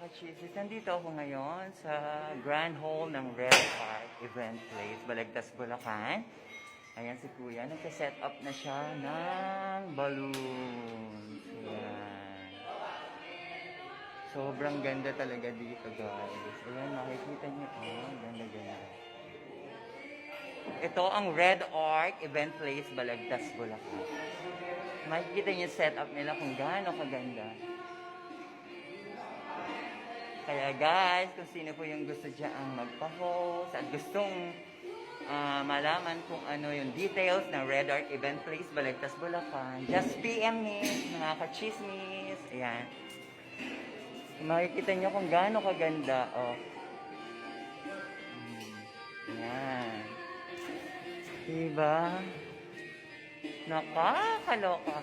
ka-cheeses, nandito ako ngayon sa Grand Hall ng Red Park Event Place, Balagtas, Bulacan. Ayan si Kuya, nagka-set up na siya ng balloons. Ayan. Sobrang ganda talaga dito, guys. Ayan, makikita niyo, oh, ganda-ganda. Ito ang Red Arc Event Place, Balagtas, Bulacan. Makikita niyo yung setup nila kung gaano kaganda. Kaya guys, kung sino po yung gusto dyan magpa-host at gustong malaman kung ano yung details ng Red Arc Event Place, Balagtas, Bulacan, just PM me, mga ka-chismis. Ayan. Makikita nyo kung gaano kaganda. Oh. Ayan. Diba? Nakakaloka.